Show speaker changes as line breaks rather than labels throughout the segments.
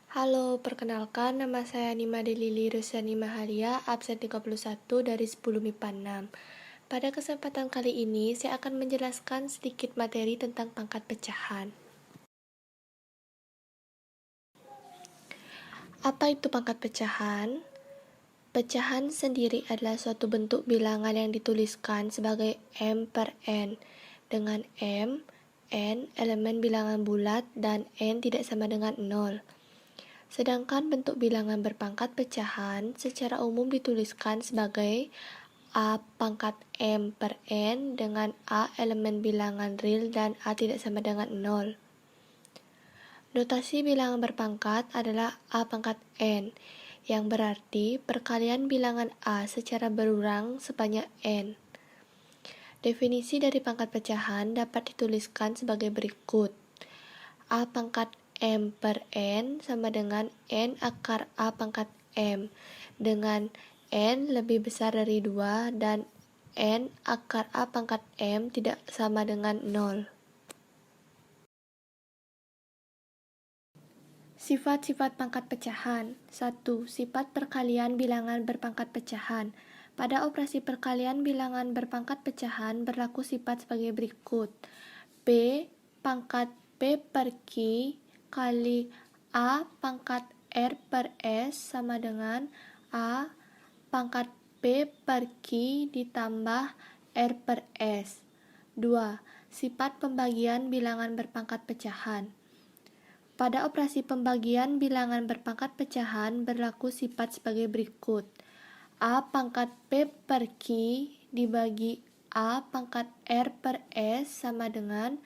Halo, perkenalkan nama saya Nima Delili Rusyani Mahalia, absen 31 dari 10 MIPA 6. Pada kesempatan kali ini, saya akan menjelaskan sedikit materi tentang pangkat pecahan. Apa itu pangkat pecahan? Pecahan sendiri adalah suatu bentuk bilangan yang dituliskan sebagai M per N, dengan M, N elemen bilangan bulat, dan N tidak sama dengan 0. Sedangkan bentuk bilangan berpangkat pecahan secara umum dituliskan sebagai A pangkat M per N dengan A elemen bilangan real dan A tidak sama dengan 0. Notasi bilangan berpangkat adalah A pangkat N, yang berarti perkalian bilangan A secara berulang sebanyak N. Definisi dari pangkat pecahan dapat dituliskan sebagai berikut. A pangkat M per N sama dengan N akar A pangkat M, dengan N lebih besar dari 2 dan N akar A pangkat M tidak sama dengan 0. Sifat-sifat pangkat pecahan. 1. Sifat perkalian bilangan berpangkat pecahan. Pada operasi perkalian bilangan berpangkat pecahan berlaku sifat sebagai berikut. P pangkat P per Q kali A pangkat R per S sama dengan A pangkat P per Q ditambah R per S. 2. Sifat pembagian bilangan berpangkat pecahan. Pada operasi pembagian bilangan berpangkat pecahan berlaku sifat sebagai berikut. A pangkat P per Q dibagi A pangkat R per S sama dengan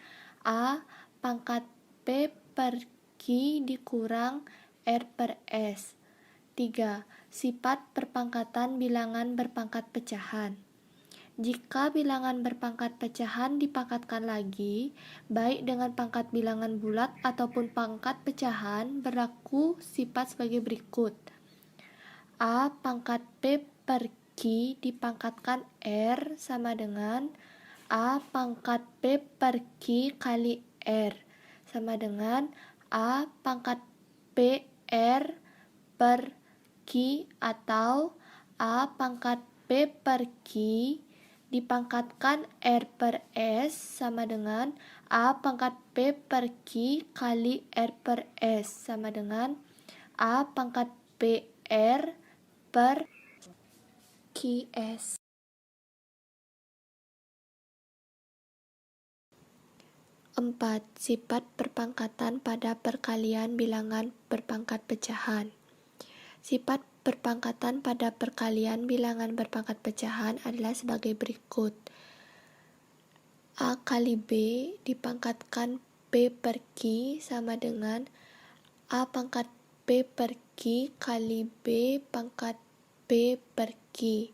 A pangkat P per Q dikurang R per S. 3. Sifat perpangkatan bilangan berpangkat pecahan. Jika bilangan berpangkat pecahan dipangkatkan lagi, baik dengan pangkat bilangan bulat ataupun pangkat pecahan, berlaku sifat sebagai berikut. A pangkat P per Q dipangkatkan R sama dengan A pangkat P per Q kali R sama dengan A pangkat P R per Q atau A pangkat P per Q dipangkatkan R per S sama dengan A pangkat P per Q kali R per S sama dengan A pangkat P R per QS. 4. Sifat perpangkatan pada perkalian bilangan berpangkat pecahan. Sifat perpangkatan pada perkalian bilangan berpangkat pecahan adalah sebagai berikut. A kali B dipangkatkan P per Q sama dengan A pangkat P per Q kali B pangkat P per Q.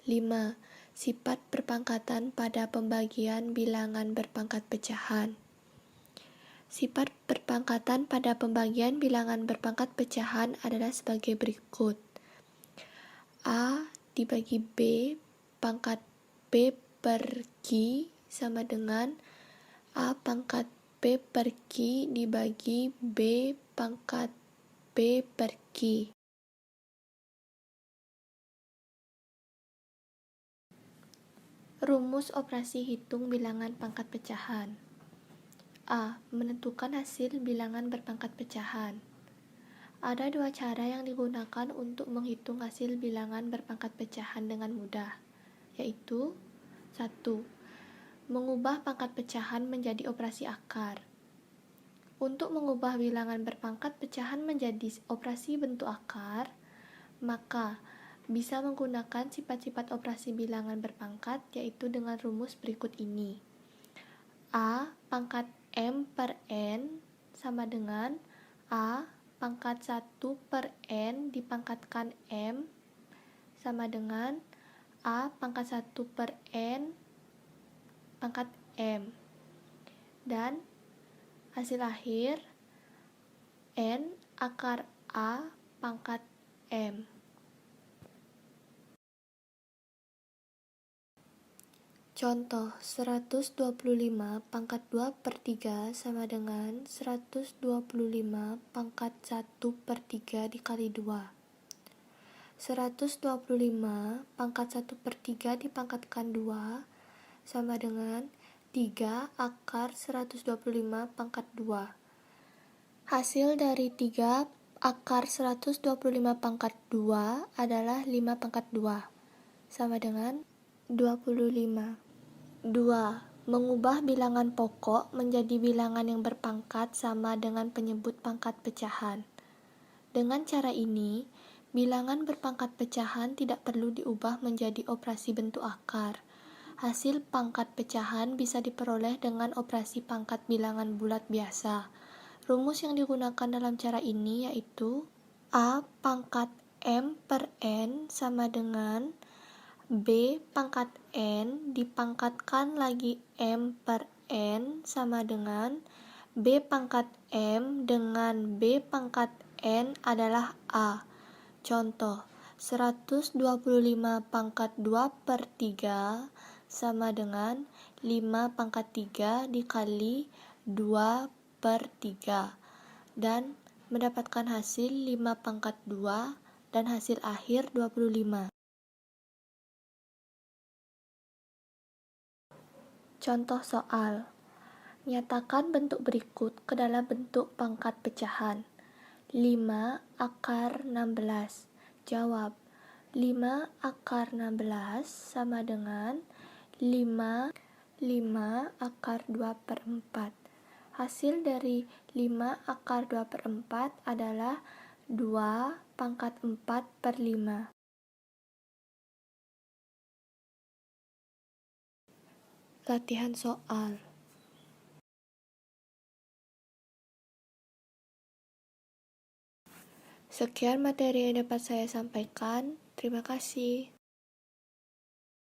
5. Sifat perpangkatan pada pembagian bilangan berpangkat pecahan. Sifat perpangkatan pada pembagian bilangan berpangkat pecahan adalah sebagai berikut. A dibagi B pangkat P per Q sama dengan A pangkat P per Q dibagi B pangkat P per Q. Rumus operasi hitung bilangan pangkat pecahan. A. Menentukan hasil bilangan berpangkat pecahan. Ada dua cara yang digunakan untuk menghitung hasil bilangan berpangkat pecahan dengan mudah, yaitu 1. Mengubah pangkat pecahan menjadi operasi akar. Untuk mengubah bilangan berpangkat pecahan menjadi operasi bentuk akar, maka bisa menggunakan sifat-sifat operasi bilangan berpangkat, yaitu dengan rumus berikut ini. A pangkat M per N sama dengan A pangkat 1 per N dipangkatkan M sama dengan A pangkat 1 per N pangkat M. Dan hasil akhir N akar A pangkat M. Contoh, 125 pangkat 2 per 3 sama dengan 125 pangkat 1 per 3 dikali 2. 125 pangkat 1 per 3 dipangkatkan 2 sama dengan 3 akar 125 pangkat 2. Hasil dari 3 akar 125 pangkat 2 adalah 5 pangkat 2 sama dengan 25. 2. Mengubah bilangan pokok menjadi bilangan yang berpangkat sama dengan penyebut pangkat pecahan. Dengan cara ini, bilangan berpangkat pecahan tidak perlu diubah menjadi operasi bentuk akar. Hasil pangkat pecahan bisa diperoleh dengan operasi pangkat bilangan bulat biasa. Rumus yang digunakan dalam cara ini yaitu A pangkat M per N sama dengan B pangkat N dipangkatkan lagi M per N sama dengan B pangkat M dengan B pangkat N adalah A. Contoh, 125 pangkat 2 per 3 sama dengan 5 pangkat 3 dikali 2 per 3 dan mendapatkan hasil 5 pangkat 2 dan hasil akhir 25. Contoh soal. Nyatakan bentuk berikut ke dalam bentuk pangkat pecahan. 5 akar 16. Jawab. 5 akar 16 sama dengan 5 akar 2 per 4. Hasil dari 5 akar 2 per 4 adalah 2 pangkat 4 per 5. Latihan soal. Sekian materi yang dapat saya sampaikan. Terima kasih.